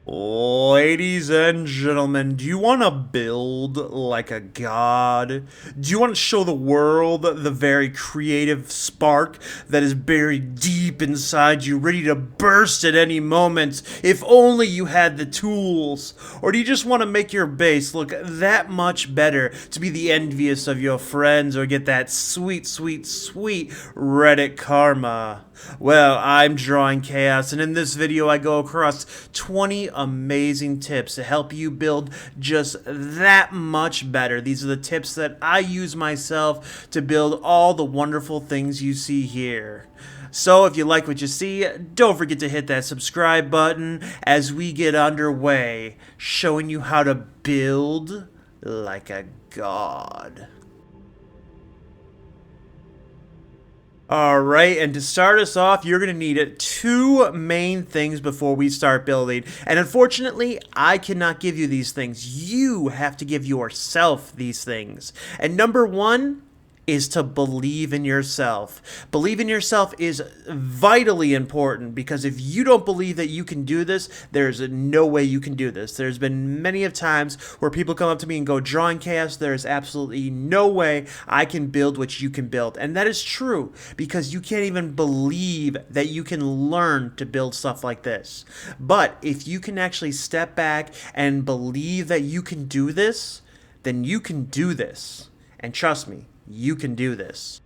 Ladies and gentlemen, do you want to build like a god? Do you want to show the world the very creative spark that is buried deep inside you, ready to burst at any moment if only you had the tools? Or do you just want to make your base look that much better to be the envious of your friends or get that sweet, sweet, sweet Reddit karma? Well, I'm Drawing Chaos, and in this video I go across 20 amazing tips to help you build just that much better. These are the tips that I use myself to build all the wonderful things you see here. So if you like what you see, don't forget to hit that subscribe button as we get underway, showing you how to build like a god. Alright, and to start us off, you're going to need two main things before we start building. And unfortunately, I cannot give you these things. You have to give yourself these things. And number one is to believe in yourself. Believe in yourself is vitally important because if you don't believe that you can do this, there's no way you can do this. There's been many of times where people come up to me and go, Drawing Chaos, there's absolutely no way I can build what you can build. And that is true because you can't even believe that you can learn to build stuff like this. But if you can actually step back and believe that you can do this, then you can do this. And trust me, you can do this.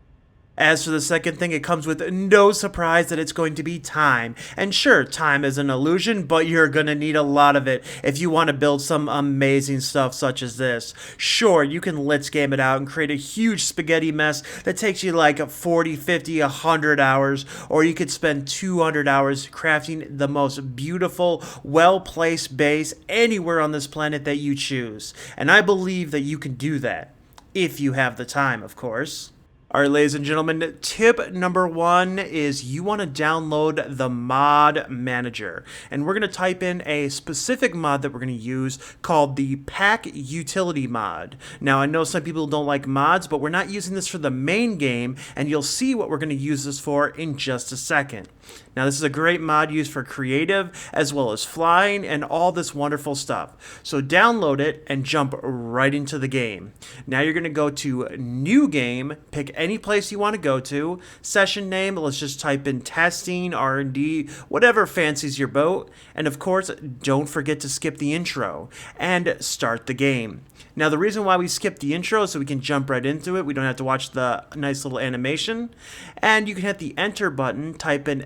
As for the second thing, it comes with no surprise that it's going to be time. And sure, time is an illusion, but you're going to need a lot of it if you want to build some amazing stuff such as this. Sure, you can let's game it out and create a huge spaghetti mess that takes you like 40, 50, 100 hours, or you could spend 200 hours crafting the most beautiful, well-placed base anywhere on this planet that you choose. And I believe that you can do that. If you have the time, of course. All right, ladies and gentlemen, tip number one is you want to download the mod manager. And we're going to type in a specific mod that we're going to use called the pack utility mod. Now, I know some people don't like mods, but we're not using this for the main game, and you'll see what we're going to use this for in just a second. Now, this is a great mod used for creative as well as flying and all this wonderful stuff. So download it and jump right into the game. Now you're going to go to New Game, pick any place you want to go to, session name, let's just type in testing, R&D, whatever fancies your boat, and of course, don't forget to skip the intro and start the game. Now, the reason why we skip the intro is so we can jump right into it. We don't have to watch the nice little animation. And you can hit the enter button, type in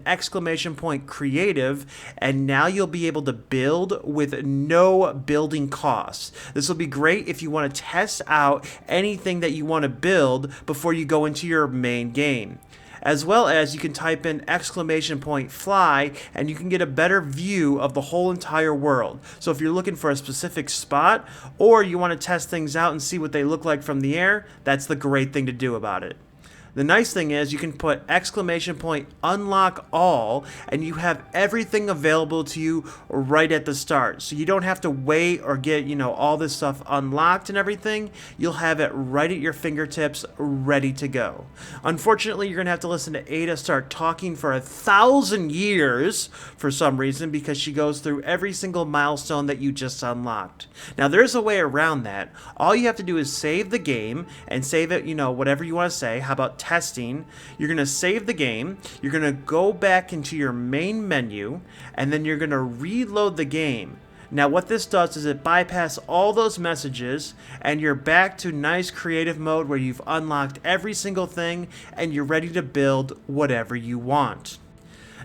!creative, and now you'll be able to build with no building costs. This will be great if you want to test out anything that you want to build before you go into your main game. As well as you can type in !fly and you can get a better view of the whole entire world. So if you're looking for a specific spot or you want to test things out and see what they look like from the air, that's the great thing to do about it. The nice thing is you can put !unlock all and you have everything available to you right at the start. So you don't have to wait or get, all this stuff unlocked and everything. You'll have it right at your fingertips ready to go. Unfortunately, you're going to have to listen to Ada start talking for 1,000 years for some reason because she goes through every single milestone that you just unlocked. Now, there's a way around that. All you have to do is save the game and save it, whatever you want to say. How about testing? You're going to save the game, you're going to go back into your main menu, and then you're going to reload the game. Now what this does is it bypasses all those messages and you're back to nice creative mode where you've unlocked every single thing and you're ready to build whatever you want.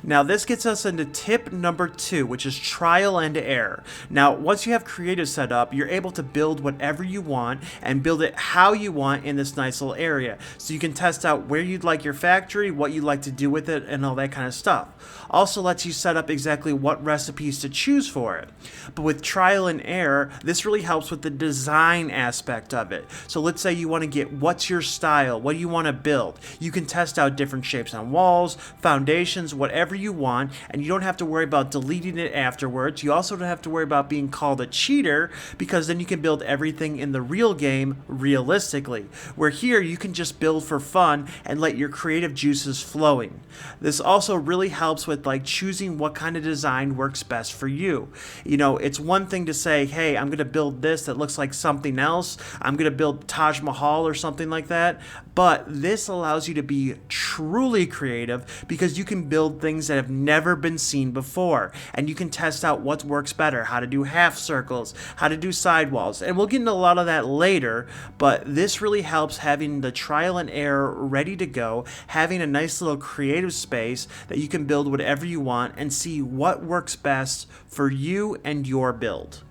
Now this gets us into tip number 2, which is trial and error. Now once you have creative set up, you're able to build whatever you want and build it how you want in this nice little area. So you can test out where you'd like your factory, what you'd like to do with it, and all that kind of stuff. Also lets you set up exactly what recipes to choose for it. But with trial and error, this really helps with the design aspect of it. So let's say you want to get what's your style, what do you want to build. You can test out different shapes on walls, foundations, whatever whatever you want, and you don't have to worry about deleting it afterwards. You also don't have to worry about being called a cheater, because then you can build everything in the real game realistically. Where here, you can just build for fun and let your creative juices flowing. This also really helps with like choosing what kind of design works best for you. You know, it's one thing to say, hey, I'm going to build this that looks like something else. I'm going to build Taj Mahal or something like that. But this allows you to be truly creative because you can build things that have never been seen before. And you can test out what works better, how to do half circles, how to do sidewalls. And we'll get into a lot of that later, but this really helps having the trial and error ready to go, having a nice little creative space that you can build whatever you want and see what works best for you and your build.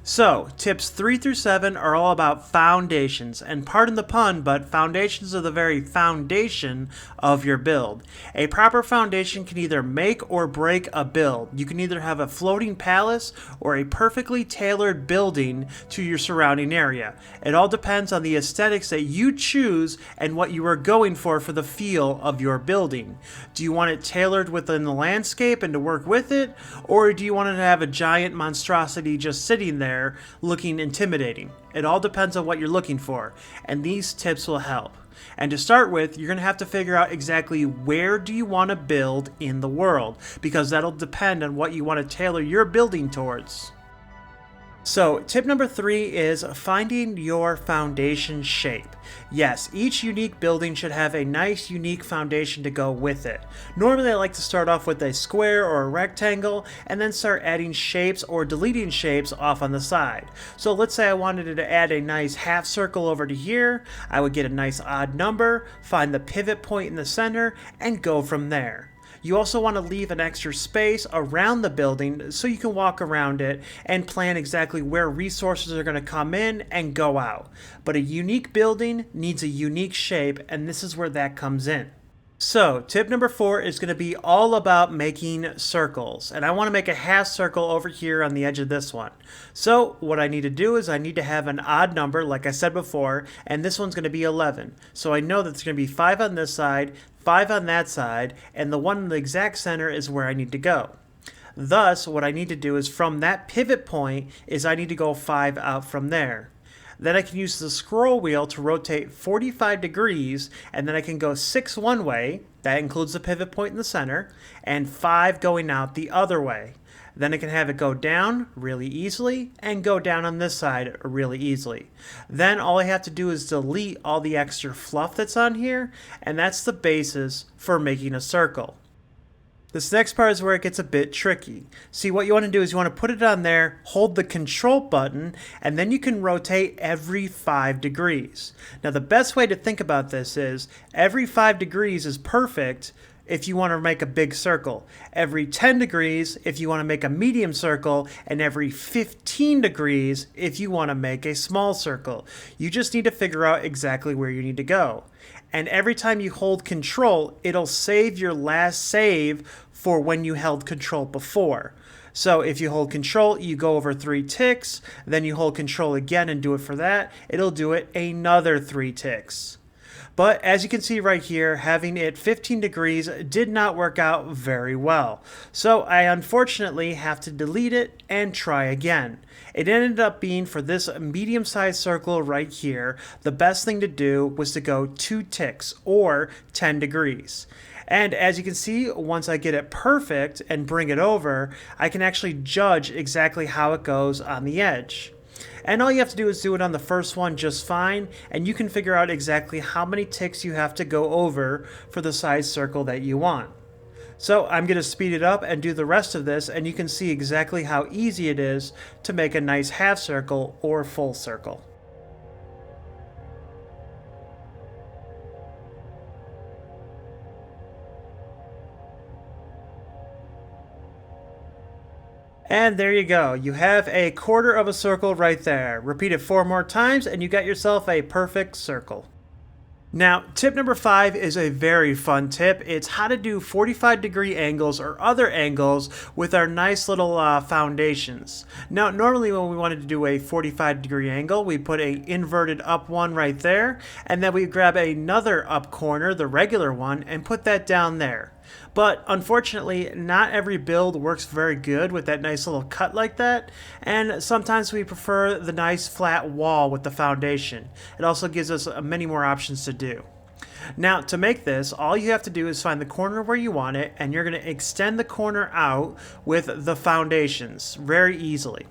So, tips 3 through 7 are all about foundations, and pardon the pun, but foundations are the very foundation of your build. A proper foundation can either make or break a build. You can either have a floating palace or a perfectly tailored building to your surrounding area. It all depends on the aesthetics that you choose and what you are going for the feel of your building. Do you want it tailored within the landscape and to work with it, or do you want it to have a giant monstrosity just sitting there looking intimidating? It all depends on what you're looking for, and these tips will help. And to start with, you're going to have to figure out exactly where do you want to build in the world, because that'll depend on what you want to tailor your building towards. So, tip number 3 is finding your foundation shape. Yes, each unique building should have a nice, unique foundation to go with it. Normally, I like to start off with a square or a rectangle, and then start adding shapes or deleting shapes off on the side. So, let's say I wanted to add a nice half circle over to here. I would get a nice odd number, find the pivot point in the center, and go from there. You also want to leave an extra space around the building so you can walk around it and plan exactly where resources are going to come in and go out. But a unique building needs a unique shape, and this is where that comes in. So, tip number 4 is going to be all about making circles. And I want to make a half circle over here on the edge of this one. So, what I need to do is I need to have an odd number, like I said before, and this one's going to be 11. So I know that it's going to be 5 on this side, 5 on that side, and the one in the exact center is where I need to go. Thus, what I need to do is from that pivot point is I need to go 5 out from there. Then I can use the scroll wheel to rotate 45 degrees, and then I can go 6 one way, that includes the pivot point in the center, and 5 going out the other way. Then I can have it go down really easily and go down on this side really easily. Then all I have to do is delete all the extra fluff that's on here, and that's the basis for making a circle. This next part is where it gets a bit tricky. See, what you want to do is you want to put it on there, hold the control button, and then you can rotate every 5 degrees. Now, the best way to think about this is every 5 degrees is perfect if you want to make a big circle, every 10 degrees if you want to make a medium circle, and every 15 degrees if you want to make a small circle. You just need to figure out exactly where you need to go. And every time you hold control, it'll save your last save for when you held control before. So if you hold control, you go over 3 ticks, then you hold control again and do it for that, it'll do it another 3 ticks. But as you can see right here, having it 15 degrees did not work out very well. So I unfortunately have to delete it and try again. It ended up being, for this medium-sized circle right here, the best thing to do was to go 2 ticks or 10 degrees. And as you can see, once I get it perfect and bring it over, I can actually judge exactly how it goes on the edge. And all you have to do is do it on the first one just fine, and you can figure out exactly how many ticks you have to go over for the size circle that you want. So I'm going to speed it up and do the rest of this, and you can see exactly how easy it is to make a nice half circle or full circle. And there you go. You have a quarter of a circle right there. Repeat it 4 more times and you got yourself a perfect circle. Now, tip number 5 is a very fun tip. It's how to do 45-degree angles or other angles with our nice little foundations. Now, normally when we wanted to do a 45-degree angle, we put a inverted up one right there, and then we grab another up corner, the regular one, and put that down there. But unfortunately, not every build works very good with that nice little cut like that, and sometimes we prefer the nice flat wall with the foundation. It also gives us many more options to do. Now, to make this, all you have to do is find the corner where you want it, and you're going to extend the corner out with the foundations very easily.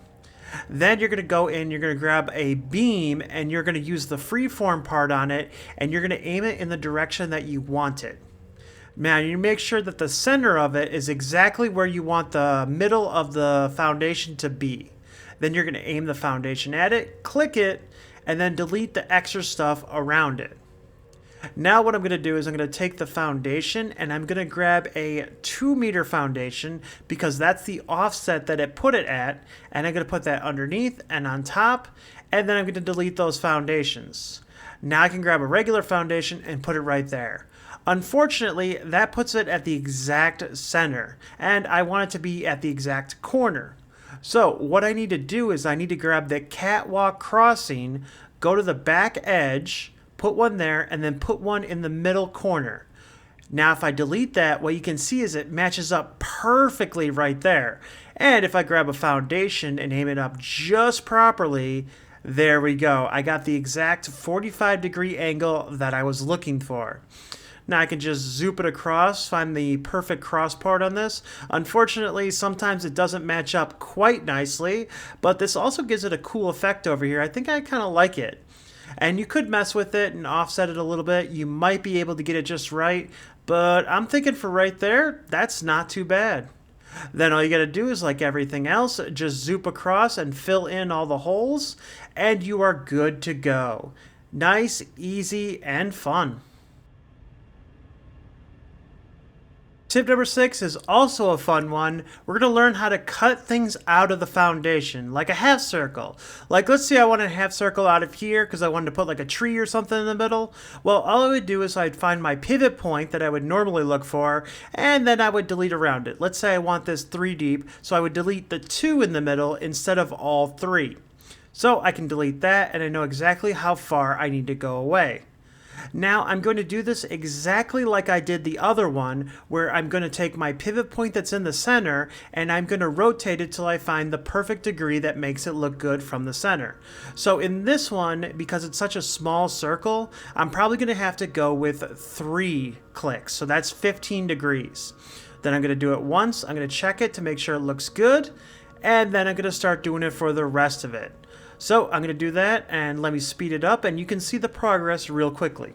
Then you're going to go in, you're going to grab a beam, and you're going to use the freeform part on it, and you're going to aim it in the direction that you want it. Now, you make sure that the center of it is exactly where you want the middle of the foundation to be. Then you're going to aim the foundation at it, click it, and then delete the extra stuff around it. Now what I'm going to do is I'm going to take the foundation and I'm going to grab a 2-meter foundation because that's the offset that it put it at, and I'm going to put that underneath and on top, and then I'm going to delete those foundations. Now I can grab a regular foundation and put it right there. Unfortunately, that puts it at the exact center, and I want it to be at the exact corner. So what I need to do is I need to grab the catwalk crossing, go to the back edge, put one there, and then put one in the middle corner. Now if I delete that, what you can see is it matches up perfectly right there. And if I grab a foundation and aim it up just properly, there we go. I got the exact 45-degree angle that I was looking for. Now I can just zoop it across, find the perfect cross part on this. Unfortunately, sometimes it doesn't match up quite nicely, but this also gives it a cool effect over here. I think I kind of like it. And you could mess with it and offset it a little bit. You might be able to get it just right, but I'm thinking for right there, that's not too bad. Then all you gotta do is, like everything else, just zoop across and fill in all the holes, and you are good to go. Nice, easy, and fun. Tip number 6 is also a fun one. We're going to learn how to cut things out of the foundation, like a half circle. Like, let's say I want a half circle out of here because I wanted to put like a tree or something in the middle. Well, all I would do is I'd find my pivot point that I would normally look for, and then I would delete around it. Let's say I want this 3 deep, so I would delete the 2 in the middle instead of all 3. So I can delete that, and I know exactly how far I need to go away. Now I'm going to do this exactly like I did the other one, where I'm going to take my pivot point that's in the center and I'm going to rotate it till I find the perfect degree that makes it look good from the center. So in this one, because it's such a small circle, I'm probably going to have to go with 3 clicks. So that's 15 degrees. Then I'm going to do it once, I'm going to check it to make sure it looks good, and then I'm going to start doing it for the rest of it. So I'm going to do that, and let me speed it up, and you can see the progress real quickly.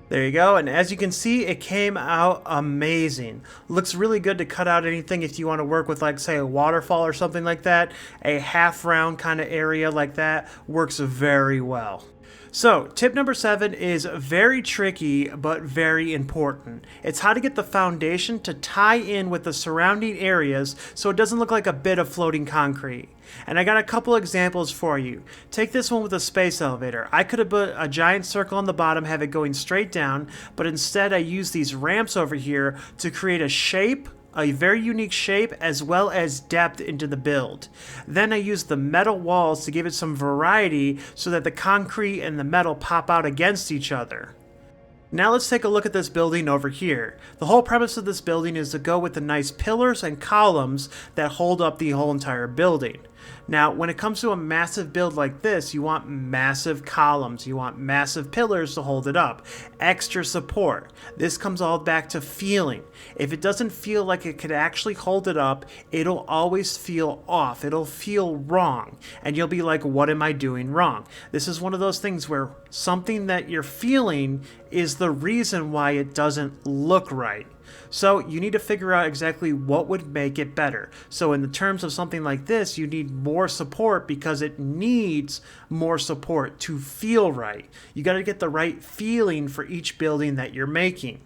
There you go, and as you can see, it came out amazing. Looks really good to cut out anything if you want to work with, like, say, a waterfall or something like that. A half round kind of area like that works very well. So, tip number 7 is very tricky, but very important. It's how to get the foundation to tie in with the surrounding areas so it doesn't look like a bit of floating concrete. And I got a couple examples for you. Take this one with a space elevator. I could have put a giant circle on the bottom, have it going straight down, but instead I used these ramps over here to create a shape, a very unique shape, as well as depth into the build. Then I used the metal walls to give it some variety so that the concrete and the metal pop out against each other. Now let's take a look at this building over here. The whole premise of this building is to go with the nice pillars and columns that hold up the whole entire building. Now, when it comes to a massive build like this, you want massive columns, you want massive pillars to hold it up, extra support. This comes all back to feeling. If it doesn't feel like it could actually hold it up, it'll always feel off, it'll feel wrong, and you'll be like, what am I doing wrong? This is one of those things where something that you're feeling is the reason why it doesn't look right. So you need to figure out exactly what would make it better. So in the terms of something like this, you need more support because it needs more support to feel right. You got to get the right feeling for each building that you're making.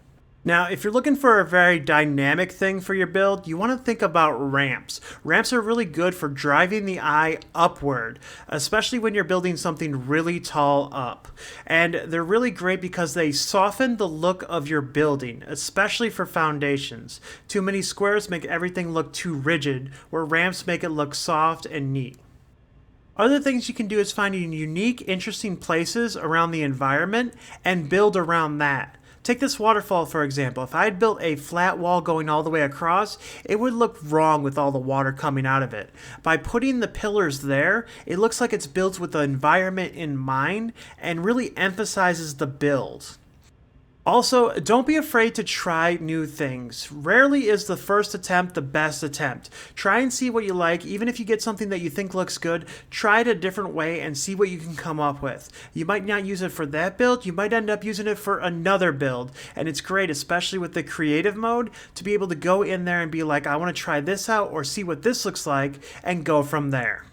Now, if you're looking for a very dynamic thing for your build, you want to think about ramps. Ramps are really good for driving the eye upward, especially when you're building something really tall up. And they're really great because they soften the look of your building, especially for foundations. Too many squares make everything look too rigid, where ramps make it look soft and neat. Other things you can do is finding unique, interesting places around the environment and build around that. Take this waterfall for example. If I had built a flat wall going all the way across, it would look wrong with all the water coming out of it. By putting the pillars there, it looks like it's built with the environment in mind and really emphasizes the build. Also, don't be afraid to try new things. Rarely is the first attempt the best attempt. Try and see what you like. Even if you get something that you think looks good, try it a different way and see what you can come up with. You might not use it for that build, you might end up using it for another build. And it's great, especially with the creative mode, to be able to go in there and be like, I want to try this out or see what this looks like and go from there.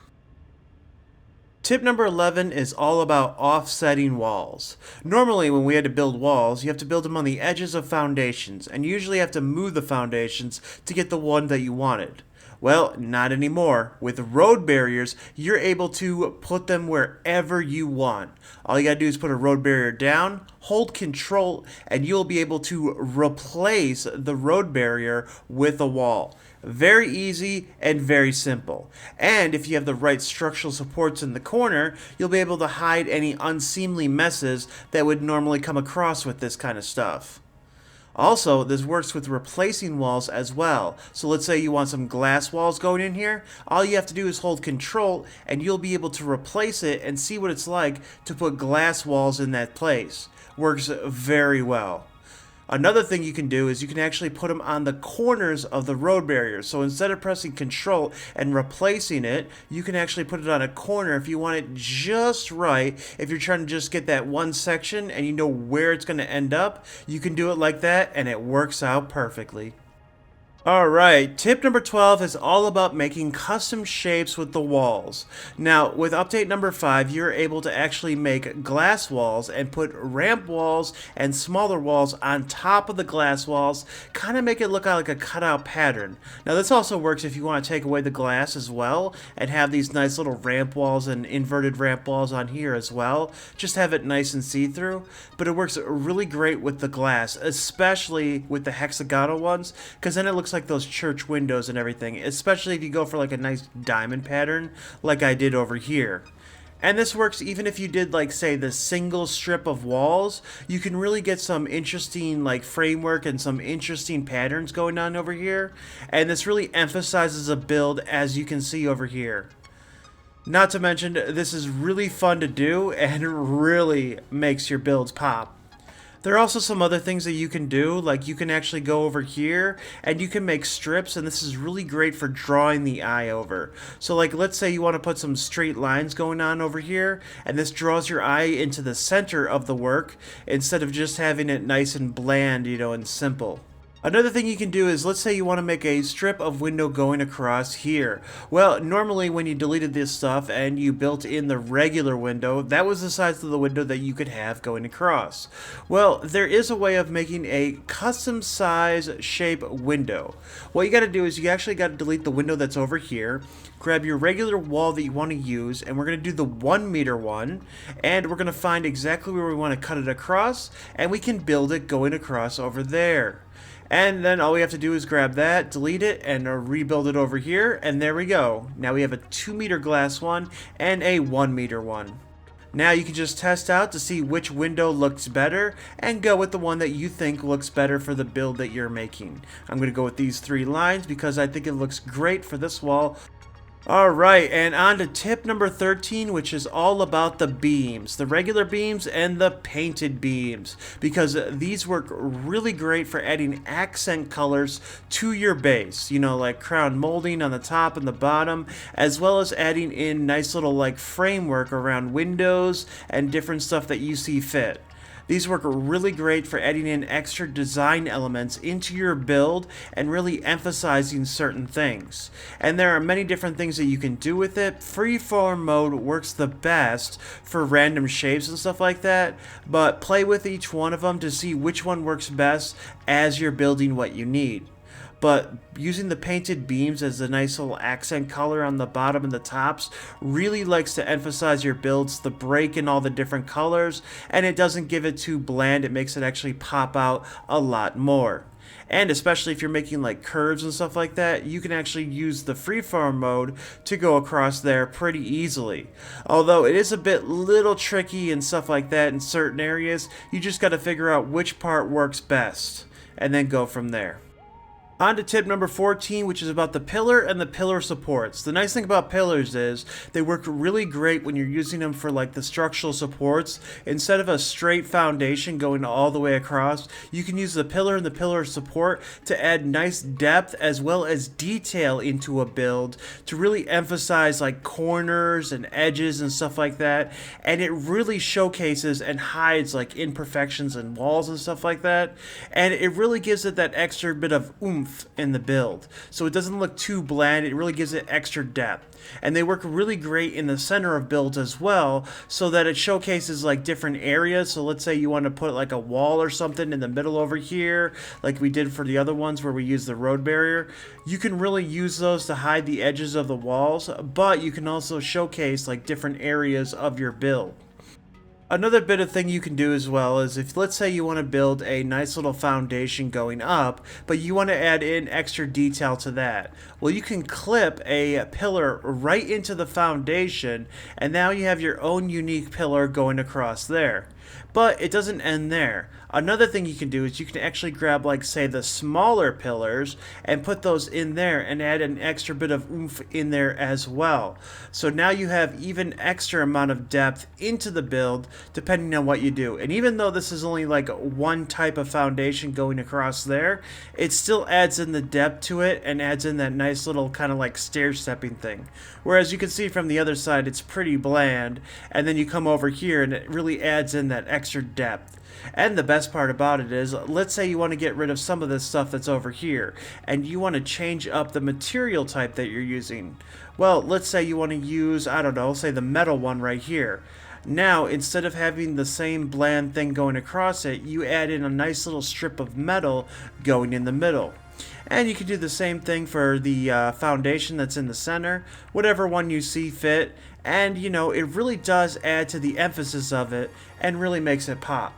Tip number 11 is all about offsetting walls. Normally when we had to build walls, you have to build them on the edges of foundations, and you usually have to move the foundations to get the one that you wanted. Well, not anymore. With road barriers, you're able to put them wherever you want. All you gotta do is put a road barrier down, hold control, and you'll be able to replace the road barrier with a wall. Very easy and very simple. And if you have the right structural supports in the corner, you'll be able to hide any unseemly messes that would normally come across with this kind of stuff. Also, this works with replacing walls as well. So let's say you want some glass walls going in here. All you have to do is hold control and you'll be able to replace it and see what it's like to put glass walls in that place. Works very well. Another thing you can do is you can actually put them on the corners of the road barriers. So instead of pressing control and replacing it, you can actually put it on a corner if you want it just right. If you're trying to just get that one section and you know where it's going to end up, you can do it like that and it works out perfectly. Alright, tip number 12 is all about making custom shapes with the walls. Now, with update number 5, you're able to actually make glass walls and put ramp walls and smaller walls on top of the glass walls, kind of make it look like a cutout pattern. Now, this also works if you want to take away the glass as well and have these nice little ramp walls and inverted ramp walls on here as well. Just have it nice and see-through, but it works really great with the glass, especially with the hexagonal ones, because then it looks like those church windows and everything, especially if you go for like a nice diamond pattern like I did over here. And this works even if you did like say the single strip of walls. You can really get some interesting like framework and some interesting patterns going on over here, and this really emphasizes a build, as you can see over here. Not to mention, this is really fun to do and really makes your builds pop. There are also some other things that you can do, like you can actually go over here and you can make strips, and this is really great for drawing the eye over. So like let's say you want to put some straight lines going on over here, and this draws your eye into the center of the work instead of just having it nice and bland, you know, and simple. Another thing you can do is, let's say you want to make a strip of window going across here. Well, normally when you deleted this stuff and you built in the regular window, that was the size of the window that you could have going across. Well, there is a way of making a custom size shape window. What you got to do is you actually got to delete the window that's over here, grab your regular wall that you want to use, and we're going to do the 1 meter one, and we're going to find exactly where we want to cut it across, and we can build it going across over there. And then all we have to do is grab that, delete it, and rebuild it over here, and there we go. Now we have a 2 meter glass one and a 1 meter one. Now you can just test out to see which window looks better and go with the one that you think looks better for the build that you're making. I'm going to go with these 3 lines because I think it looks great for this wall. Alright, and on to tip number 13, which is all about the beams. The regular beams and the painted beams. Because these work really great for adding accent colors to your base. You know, like crown molding on the top and the bottom. As well as adding in nice little like framework around windows and different stuff that you see fit. These work really great for adding in extra design elements into your build and really emphasizing certain things. And there are many different things that you can do with it. Freeform mode works the best for random shapes and stuff like that, but play with each one of them to see which one works best as you're building what you need. But using the painted beams as a nice little accent color on the bottom and the tops really likes to emphasize your builds, the break in all the different colors, and it doesn't give it too bland. It makes it actually pop out a lot more. And especially if you're making like curves and stuff like that, you can actually use the freeform mode to go across there pretty easily. Although it is a bit little tricky and stuff like that in certain areas, you just got to figure out which part works best and then go from there. On to tip number 14, which is about the pillar and the pillar supports. The nice thing about pillars is they work really great when you're using them for like the structural supports. Instead of a straight foundation going all the way across, you can use the pillar and the pillar support to add nice depth as well as detail into a build to really emphasize like corners and edges and stuff like that. And it really showcases and hides like imperfections in walls and stuff like that. And it really gives it that extra bit of oomph in the build, so it doesn't look too bland. It really gives it extra depth, and they work really great in the center of builds as well, so that it showcases like different areas. So let's say you want to put like a wall or something in the middle over here, like we did for the other ones where we used the road barrier. You can really use those to hide the edges of the walls, but you can also showcase like different areas of your build. Another bit of thing you can do as well is if let's say you want to build a nice little foundation going up, but you want to add in extra detail to that. Well, you can clip a pillar right into the foundation, and now you have your own unique pillar going across there. But it doesn't end there. Another thing you can do is you can actually grab like say the smaller pillars and put those in there and add an extra bit of oomph in there as well. So now you have even extra amount of depth into the build depending on what you do. And even though this is only like one type of foundation going across there, it still adds in the depth to it and adds in that nice little kind of like stair stepping thing. Whereas you can see from the other side it's pretty bland, and then you come over here and it really adds in that extra depth. And the best part about it is, let's say you want to get rid of some of this stuff that's over here, and you want to change up the material type that you're using. Well, let's say you want to use, I don't know, say the metal one right here. Now, instead of having the same bland thing going across it, you add in a nice little strip of metal going in the middle. And you can do the same thing for the foundation that's in the center, whatever one you see fit. And, you know, it really does add to the emphasis of it and really makes it pop.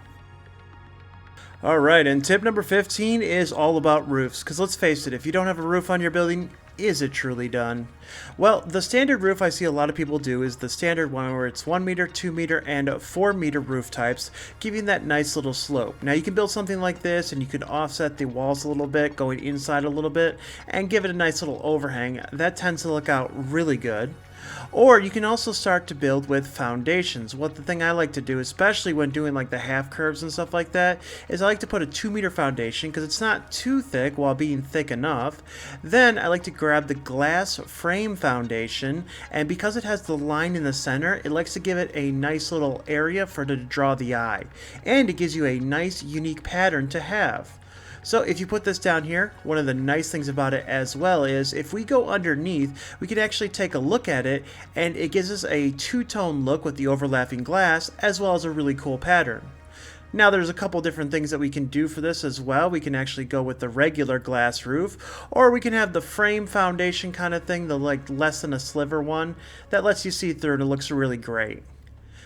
Alright, and tip number 15 is all about roofs, because let's face it, if you don't have a roof on your building, is it truly done? Well, the standard roof I see a lot of people do is the standard one where it's 1 meter, 2 meter, and 4 meter roof types, giving that nice little slope. Now you can build something like this and you can offset the walls a little bit, going inside a little bit, and give it a nice little overhang. That tends to look out really good. Or you can also start to build with foundations. What the thing I like to do, especially when doing like the half curves and stuff like that, is I like to put a 2 meter foundation because it's not too thick while being thick enough. Then I like to grab the glass frame foundation, and because it has the line in the center, it likes to give it a nice little area for it to draw the eye. And it gives you a nice unique pattern to have. So if you put this down here, one of the nice things about it as well is if we go underneath, we can actually take a look at it, and it gives us a two-tone look with the overlapping glass as well as a really cool pattern. Now there's a couple different things that we can do for this as well. We can actually go with the regular glass roof, or we can have the frame foundation kind of thing, the like less than a sliver one that lets you see through and it looks really great.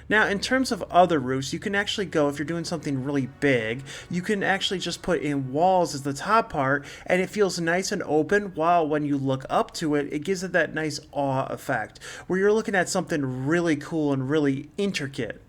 Now, in terms of other roofs, you can actually go, if you're doing something really big, you can actually just put in walls as the top part, and it feels nice and open, while when you look up to it, it gives it that nice awe effect, where you're looking at something really cool and really intricate.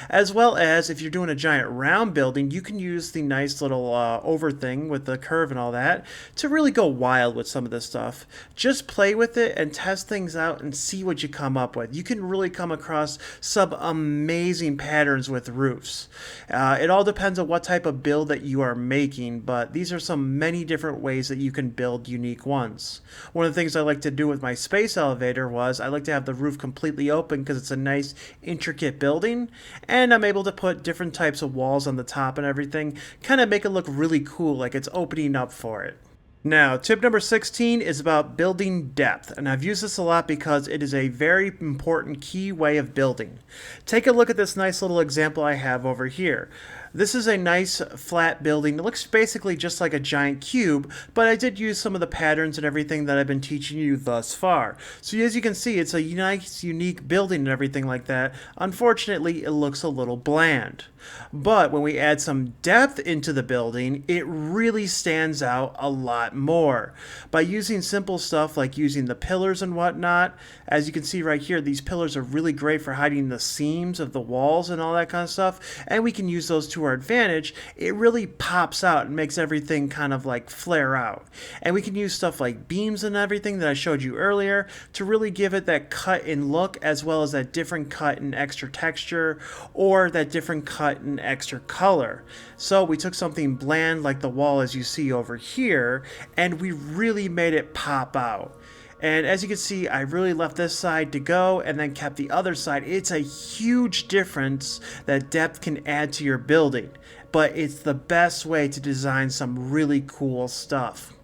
As well as, if you're doing a giant round building, you can use the nice little over thing with the curve and all that to really go wild with some of this stuff. Just play with it and test things out and see what you come up with. You can really come across some amazing patterns with roofs. It all depends on what type of build that you are making, but these are some many different ways that you can build unique ones. One of the things I like to do with my space elevator was I like to have the roof completely open because it's a nice intricate building. And I'm able to put different types of walls on the top and everything, kind of make it look really cool, like it's opening up for it. Now, tip number 16 is about building depth, and I've used this a lot because it is a very important key way of building. Take a look at this nice little example I have over here. This is a nice flat building. It looks basically just like a giant cube, but I did use some of the patterns and everything that I've been teaching you thus far. So as you can see, it's a nice, unique building and everything like that. Unfortunately, it looks a little bland. But when we add some depth into the building, it really stands out a lot more. By using simple stuff like using the pillars and whatnot, as you can see right here, these pillars are really great for hiding the seams of the walls and all that kind of stuff, and we can use those to our advantage. It really pops out and makes everything kind of like flare out. And we can use stuff like beams and everything that I showed you earlier to really give it that cut and look, as well as that different cut and extra texture, or that different cut and extra color. So we took something bland like the wall as you see over here, and we really made it pop out. And as you can see, I really left this side to go and then kept the other side. It's a huge difference that depth can add to your building, but it's the best way to design some really cool stuff.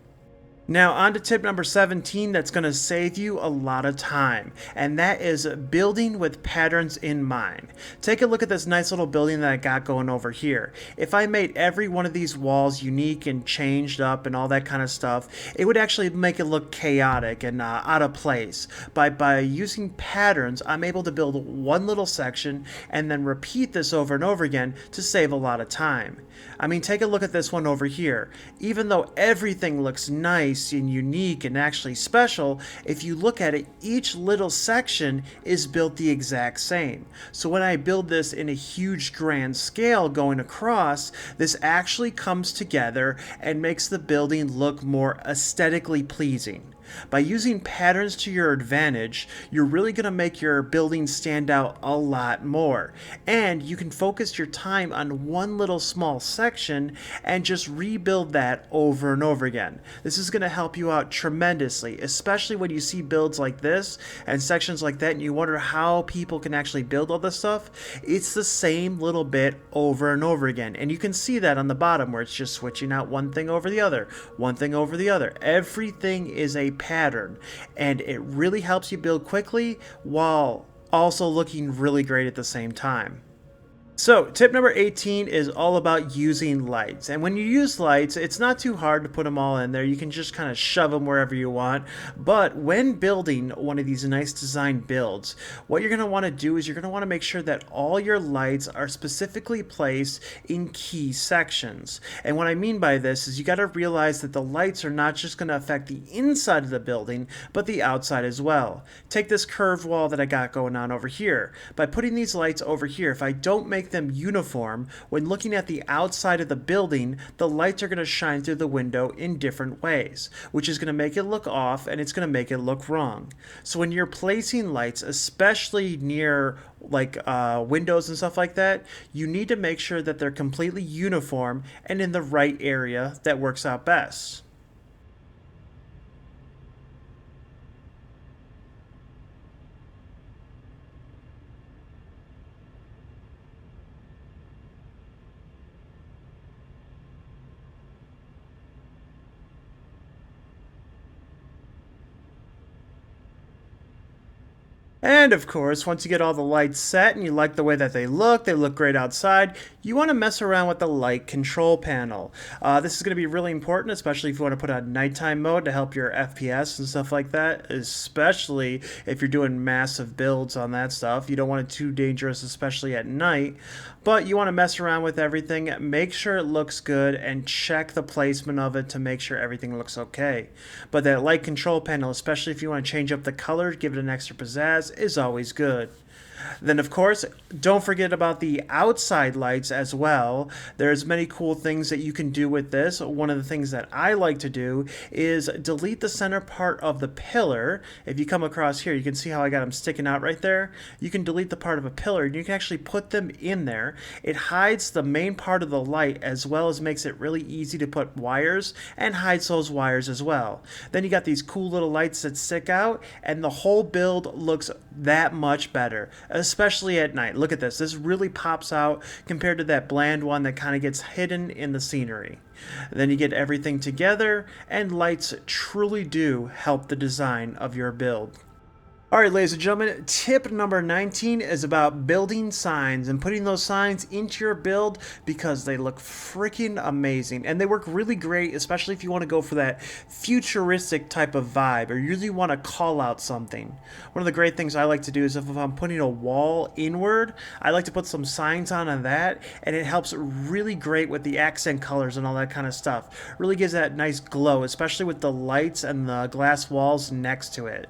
Now on to tip number 17 that's going to save you a lot of time, and that is building with patterns in mind. Take a look at this nice little building that I got going over here. If I made every one of these walls unique and changed up and all that kind of stuff, it would actually make it look chaotic and out of place. By using patterns, I'm able to build one little section and then repeat this over and over again to save a lot of time. I mean, take a look at this one over here. Even though everything looks nice and unique and actually special, if you look at it, each little section is built the exact same. So when I build this in a huge grand scale going across, this actually comes together and makes the building look more aesthetically pleasing. By using patterns to your advantage, you're really going to make your building stand out a lot more. And you can focus your time on one little small section and just rebuild that over and over again. This is going to help you out tremendously, especially when you see builds like this and sections like that and you wonder how people can actually build all this stuff. It's the same little bit over and over again. And you can see that on the bottom where it's just switching out one thing over the other, one thing over the other. Everything is a pattern, and it really helps you build quickly while also looking really great at the same time. So tip number 18 is all about using lights. And when you use lights, it's not too hard to put them all in there. You can just kind of shove them wherever you want. But when building one of these nice design builds, what you're going to want to do is you're going to want to make sure that all your lights are specifically placed in key sections. And what I mean by this is you got to realize that the lights are not just going to affect the inside of the building, but the outside as well. Take this curved wall that I got going on over here. By putting these lights over here, if I don't make them uniform, when looking at the outside of the building, the lights are going to shine through the window in different ways, which is going to make it look off and it's going to make it look wrong. So when you're placing lights, especially near like windows and stuff like that, you need to make sure that they're completely uniform and in the right area that works out best. And of course, once you get all the lights set and you like the way that they look great outside, you want to mess around with the light control panel. This is going to be really important, especially if you want to put on nighttime mode to help your FPS and stuff like that, especially if you're doing massive builds on that stuff. You don't want it too dangerous, especially at night. But you want to mess around with everything, make sure it looks good, and check the placement of it to make sure everything looks okay. But that light control panel, especially if you want to change up the color, give it an extra pizzazz, is always good. Then of course, don't forget about the outside lights as well. There's many cool things that you can do with this. One of the things that I like to do is delete the center part of the pillar. If you come across here, you can see how I got them sticking out right there. You can delete the part of a pillar and you can actually put them in there. It hides the main part of the light as well as makes it really easy to put wires and hides those wires as well. Then you got these cool little lights that stick out and the whole build looks that much better. especially at night. Look at this. This really pops out compared to that bland one that kind of gets hidden in the scenery. Then you get everything together, and lights truly do help the design of your build. Alright, ladies and gentlemen, tip number 19 is about building signs and putting those signs into your build because they look freaking amazing. And they work really great, especially if you want to go for that futuristic type of vibe or you really want to call out something. One of the great things I like to do is if I'm putting a wall inward, I like to put some signs on that, and it helps really great with the accent colors and all that kind of stuff. Really gives that nice glow, especially with the lights and the glass walls next to it.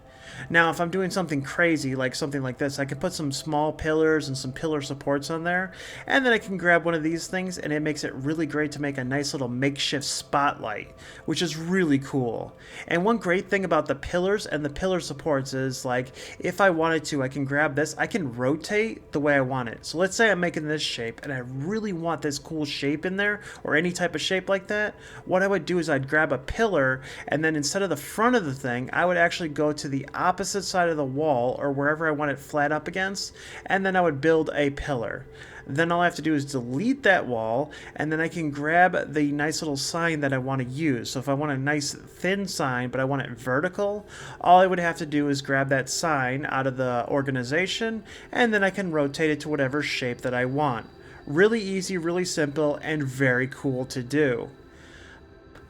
Now, if I'm doing something crazy, like something like this, I can put some small pillars and some pillar supports on there, and then I can grab one of these things, and it makes it really great to make a nice little makeshift spotlight, which is really cool. And one great thing about the pillars and the pillar supports is, like, if I wanted to, I can grab this, I can rotate the way I want it. So let's say I'm making this shape, and I really want this cool shape in there, or any type of shape like that. What I would do is I'd grab a pillar, and then instead of the front of the thing, I would actually go to the opposite side of the wall or wherever I want it flat up against, and then I would build a pillar. Then all I have to do is delete that wall, and then I can grab the nice little sign that I want to use. So if I want a nice thin sign but I want it vertical, all I would have to do is grab that sign out of the organization, and then I can rotate it to whatever shape that I want. Really easy, really simple, and very cool to do.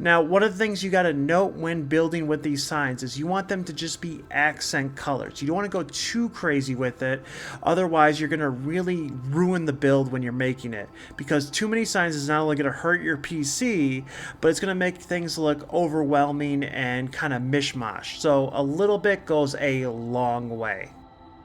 Now, one of the things you got to note when building with these signs is you want them to just be accent colors. You don't want to go too crazy with it, otherwise you're going to really ruin the build when you're making it. Because too many signs is not only going to hurt your PC, but it's going to make things look overwhelming and kind of mishmash. So a little bit goes a long way.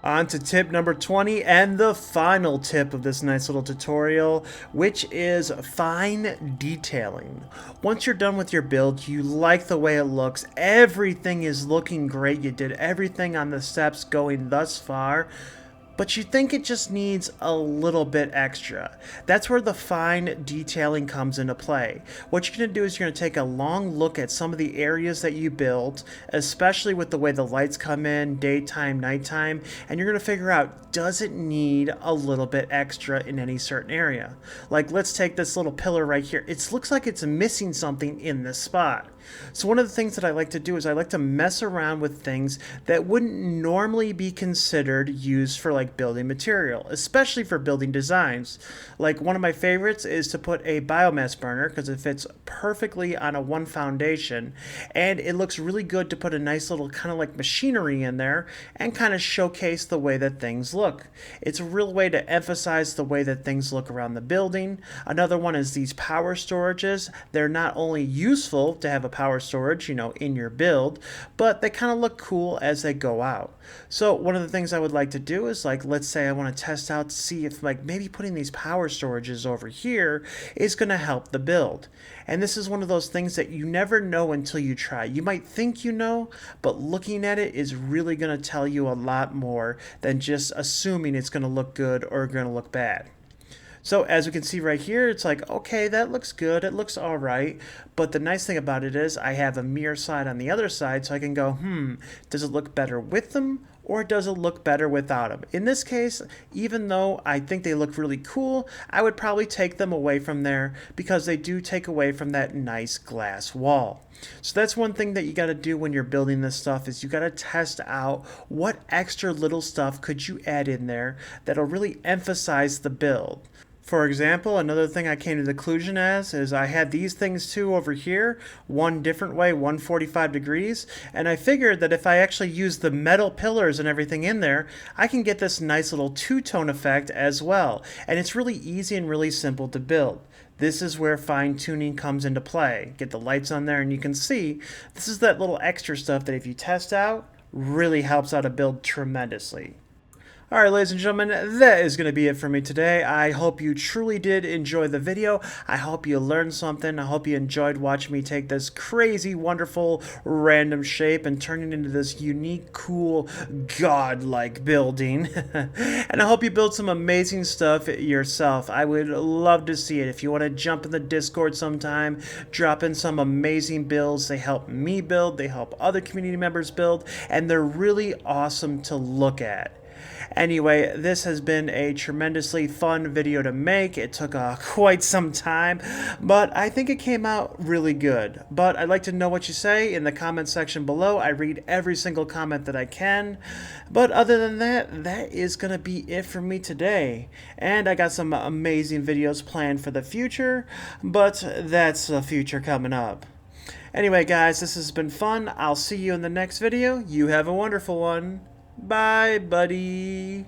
On to tip number 20 and the final tip of this nice little tutorial, which is fine detailing. Once you're done with your build, you like the way it looks, everything is looking great, you did everything on the steps going thus far, but you think it just needs a little bit extra. That's where the fine detailing comes into play. What you're going to do is you're going to take a long look at some of the areas that you built, especially with the way the lights come in, daytime, nighttime, and you're going to figure out, does it need a little bit extra in any certain area? Like, let's take this little pillar right here. It looks like it's missing something in this spot. So one of the things that I like to do is I like to mess around with things that wouldn't normally be considered used for like building material, especially for building designs. Like one of my favorites is to put a biomass burner because it fits perfectly on a one foundation, and it looks really good to put a nice little kind of like machinery in there and kind of showcase the way that things look. It's a real way to emphasize the way that things look around the building. Another one is these power storages. They're not only useful to have a power storage, in your build, but they kind of look cool as they go out. So one of the things I would like to do is, like, let's say I want to test out to see if like maybe putting these power storages over here is going to help the build. And this is one of those things that you never know until you try. You might think you know, but looking at it is really going to tell you a lot more than just assuming it's going to look good or going to look bad. So as we can see right here, it's like, okay, that looks good, it looks all right, but the nice thing about it is I have a mirror side on the other side, so I can go, does it look better with them, or does it look better without them? In this case, even though I think they look really cool, I would probably take them away from there because they do take away from that nice glass wall. So that's one thing that you got to do when you're building this stuff is you got to test out what extra little stuff could you add in there that'll really emphasize the build. For example, another thing I came to the conclusion as is I had these things too over here, one different way, 145 degrees, and I figured that if I actually use the metal pillars and everything in there, I can get this nice little two-tone effect as well, and it's really easy and really simple to build. This is where fine-tuning comes into play. Get the lights on there and you can see this is that little extra stuff that if you test out, really helps out a build tremendously. Alright, ladies and gentlemen, that is going to be it for me today. I hope you truly did enjoy the video. I hope you learned something. I hope you enjoyed watching me take this crazy, wonderful, random shape and turn it into this unique, cool, godlike building. And I hope you build some amazing stuff yourself. I would love to see it. If you want to jump in the Discord sometime, drop in some amazing builds. They help me build, they help other community members build, and they're really awesome to look at. Anyway, this has been a tremendously fun video to make. It took quite some time, but I think it came out really good. But I'd like to know what you say in the comment section below. I read every single comment that I can. But other than that, that is going to be it for me today. And I got some amazing videos planned for the future, but that's the future coming up. Anyway, guys, this has been fun. I'll see you in the next video. You have a wonderful one. Bye, buddy.